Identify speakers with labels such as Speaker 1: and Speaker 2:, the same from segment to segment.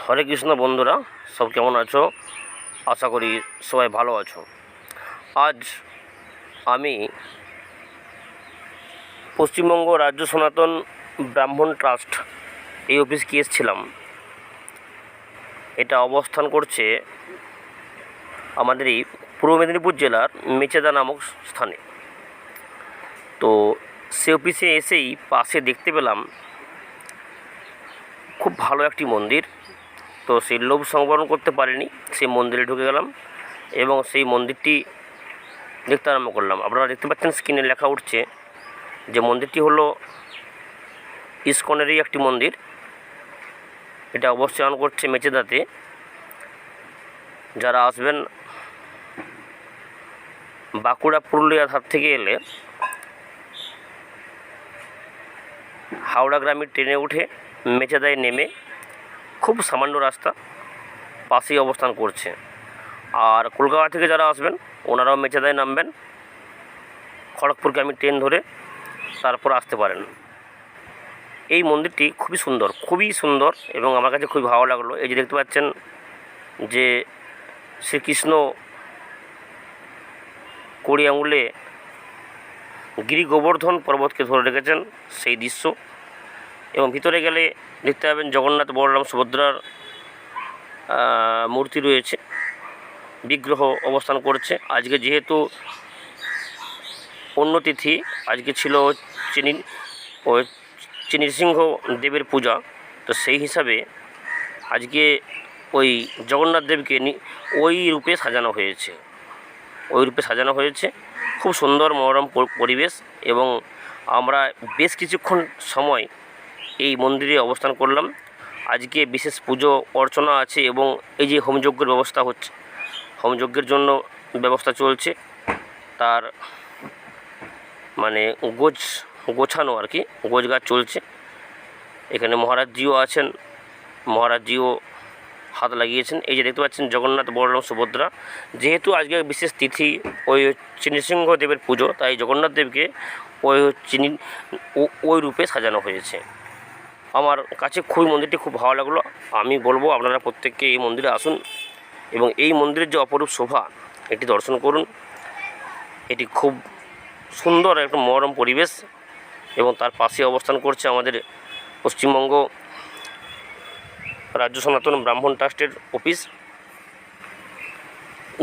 Speaker 1: হরে কৃষ্ণ বন্ধুরা, সব কেমন আছো? আশা করি সবাই ভালো আছো। আজ আমি পশ্চিমবঙ্গ রাজ্য সনাতন ব্রাহ্মণ ট্রাস্ট এই অফিসকে এসেছিলাম। এটা অবস্থান করছে আমাদের এই পূর্ব মেদিনীপুর জেলার মেচেদা নামক স্থানে। তো সে অফিসে এসেই পাশে দেখতে পেলাম খুব ভালো একটি মন্দির। তো সেই লোভ সংবরণ করতে পারিনি, সেই মন্দিরে ঢুকে গেলাম এবং সেই মন্দিরটি দেখতে আরম্ভ করলাম। আপনারা দেখতে পাচ্ছেন স্ক্রিনে লেখা উঠছে যে মন্দিরটি হলো ইস্কনেরই একটি মন্দির। এটা অবস্থান করছে মেচেদাতে। যারা আসবেন বাঁকুড়া পুরুলিয়া ধার থেকে এলে হাওড়া গ্রামের ট্রেনে উঠে মেচেদায় নেমে খুব সামান্য রাস্তা পাশেই অবস্থান করছে। আর কলকাতা থেকে যারা আসবেন ওনারাও মেচেদায় নামবেন, খড়গপুরগামী ট্রেন ধরে তারপর আসতে পারেন। এই মন্দিরটি খুবই সুন্দর এবং আমার কাছে খুবই ভালো লাগলো। এই যে দেখতে পাচ্ছেন যে শ্রীকৃষ্ণ কড়ি আঙুলে গিরি গোবর্ধন পর্বতকে ধরে রেখেছেন সেই দৃশ্য। এবং ভিতরে গেলে দেখতে পাবেন জগন্নাথ, বলরাম, সুভদ্রার মূর্তি রয়েছে, বিগ্রহ অবস্থান করছে। আজকে যেহেতু অন্য তিথি, আজকে ছিল নৃসিংহ দেবের পূজা, তো সেই হিসাবে আজকে ওই জগন্নাথ দেবকে ওই রূপে সাজানো হয়েছে। খুব সুন্দর মনোরম পরিবেশ এবং আমরা বেশ কিছুক্ষণ সময় এই মন্দিরে অবস্থান করলাম। আজকে বিশেষ পুজো অর্চনা আছে এবং এই যে হোমযজ্ঞের ব্যবস্থা হচ্ছে, হোমযজ্ঞের জন্য ব্যবস্থা চলছে। তার মানে গোছানো আর কি, গোছগাছ চলছে। এখানে মহারাজজিও আছেন, মহারাজজিও হাত লাগিয়েছেন। এই যে দেখতে পাচ্ছেন জগন্নাথ, বলরাম, সুভদ্রা। যেহেতু আজকে বিশেষ তিথি ওই নৃসিংহদেবের পুজো, তাই জগন্নাথ দেবকে ওই রূপে সাজানো হয়েছে। আমার কাছে মন্দিরটি খুব ভালো লাগলো। আমি বলবো আপনারা প্রত্যেককে এই মন্দিরে আসুন এবং এই মন্দিরের যে অপরূপ শোভা এটি দর্শন করুন। এটি খুব সুন্দর একটা মনোরম পরিবেশ এবং তার পাশে অবস্থান করছে আমাদের পশ্চিমবঙ্গ রাজ্য সনাতন ব্রাহ্মণ ট্রাস্টের অফিস।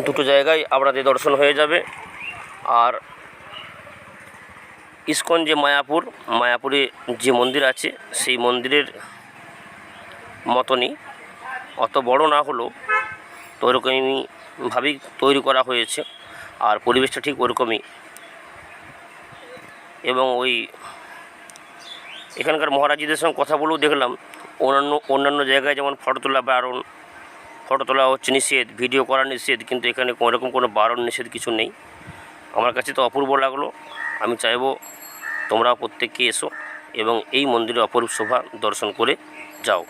Speaker 1: দুটো জায়গায় আপনাদের দর্শন হয়ে যাবে। আর ইস্কন যে মায়াপুরে যে মন্দির আছে, সেই মন্দিরের মতনই, অত বড় না হলেও তো ওরকমইভাবেই তৈরি করা হয়েছে। আর পরিবেশটা ঠিক ওরকমই। এবং ওই এখানকার মহারাজীদের সঙ্গে কথা বলেও দেখলাম অন্যান্য জায়গায় যেমন ফটো তোলা হচ্ছে নিষেধ, ভিডিও করা নিষেধ, কিন্তু এখানে ওরকম কোনো বারণ নিষেধ কিছু নেই। আমার কাছে তো অপূর্ব লাগলো। আমি চাইবো তোমরা প্রত্যেককে এসো এবং এই মন্দিরের অপরূপ শোভা দর্শন করে যাও।